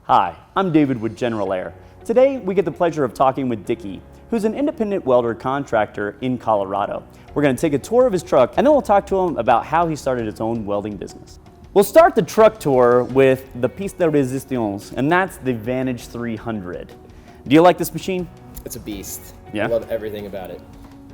Hi, I'm David with General Air. Today we get the pleasure of talking with Dickey, who's an independent welder contractor in Colorado. We're going to take a tour of his truck and then we'll talk to him about how he started his own welding business. We'll start the truck tour with the piece de resistance, and that's the Vantage 300. Do you like this machine? It's a beast. Yeah? I love everything about it.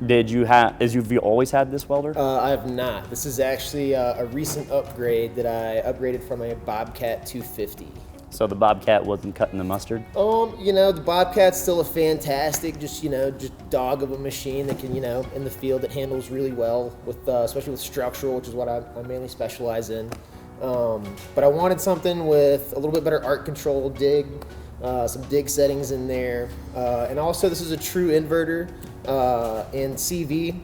Have you always had this welder? I have not. This is actually a recent upgrade that I upgraded from a Bobcat 250. So the Bobcat wasn't cutting the mustard? The Bobcat's still a fantastic, just dog of a machine that can, in the field, it handles really well with, especially with structural, which is what I mainly specialize in. But I wanted something with a little bit better arc control, dig, some dig settings in there, and also this is a true inverter in CV,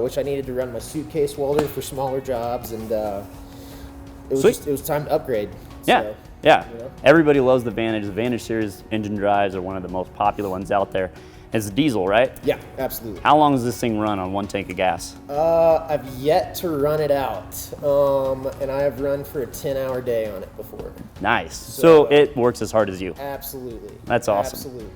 which I needed to run my suitcase welder for smaller jobs, and it was time to upgrade. Yeah. So, yeah, Everybody loves the Vantage. The Vantage series engine drives are one of the most popular ones out there. It's a diesel, right? Yeah, absolutely. How long does this thing run on one tank of gas? I've yet to run it out, and I have run for a 10-hour day on it before. Nice. So it works as hard as you. Absolutely. That's awesome. Absolutely.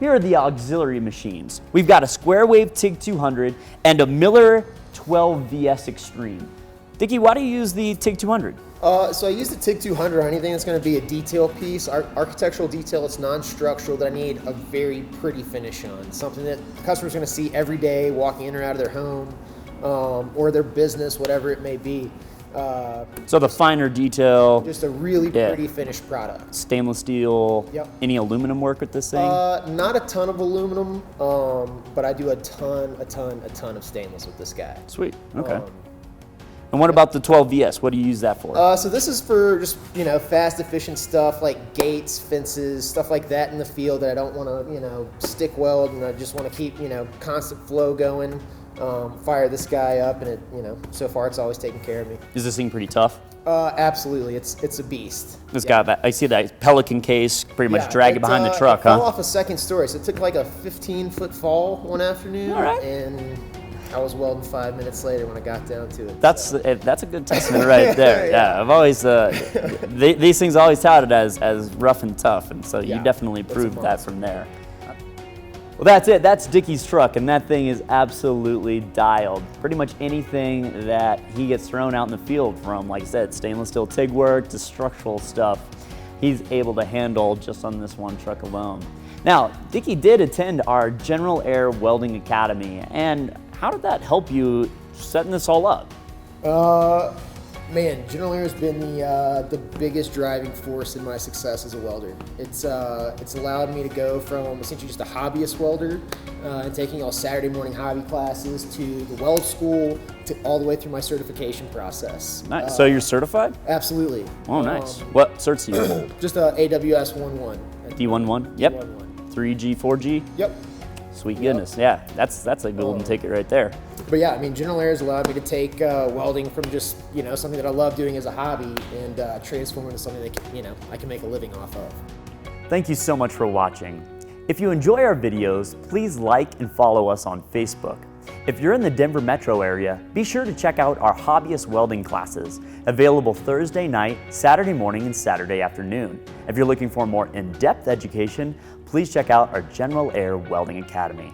Here are the auxiliary machines. We've got a square wave TIG 200 and a Miller 12 VS Extreme. Dickey, why do you use the TIG 200? So I use the TIG 200 on anything that's going to be a detail piece, architectural detail. It's non-structural that I need a very pretty finish on, something that the customer's going to see every day walking in or out of their home or their business, whatever it may be. So the finer detail. Just a really pretty finished product. Stainless steel. Yep. Any aluminum work with this thing? Not a ton of aluminum, but I do a ton of stainless with this guy. Sweet. Okay. And what about the 12 VS? What do you use that for? So this is for just, fast, efficient stuff like gates, fences, stuff like that in the field that I don't want to, stick weld, and I just want to keep, constant flow going. Fire this guy up, and it, so far it's always taken care of me. Is this thing pretty tough? Absolutely. It's a beast. It's got that, I see that Pelican case pretty much dragging behind the truck, it fell off a second story, so it took like a 15-foot fall one afternoon. All right. And I was welding 5 minutes later when I got down to it. That's a good testament right there. Yeah, I've always these things are always touted as rough and tough, and so you definitely proved that from there. Well, that's it. That's Dickey's truck, and that thing is absolutely dialed. Pretty much anything that he gets thrown out in the field, from, like I said, stainless steel TIG work to structural stuff, he's able to handle just on this one truck alone. Now, Dickey did attend our General Air Welding Academy, and how did that help you setting this all up? Man, General Air has been the biggest driving force in my success as a welder. It's allowed me to go from essentially just a hobbyist welder and taking all Saturday morning hobby classes to the weld school to all the way through my certification process. Nice. So you're certified? Absolutely. Oh, nice. What certs do you hold? Just a AWS 1-1. D11? Yep. D11. 3G, 4G? Yep. Sweet goodness. Yeah, that's a golden ticket right there. But yeah, I mean, General Air has allowed me to take welding from just, something that I love doing as a hobby and transform it into something that, I can make a living off of. Thank you so much for watching. If you enjoy our videos, please like and follow us on Facebook. If you're in the Denver metro area, be sure to check out our hobbyist welding classes, available Thursday night, Saturday morning, and Saturday afternoon. If you're looking for more in-depth education, please check out our General Air Welding Academy.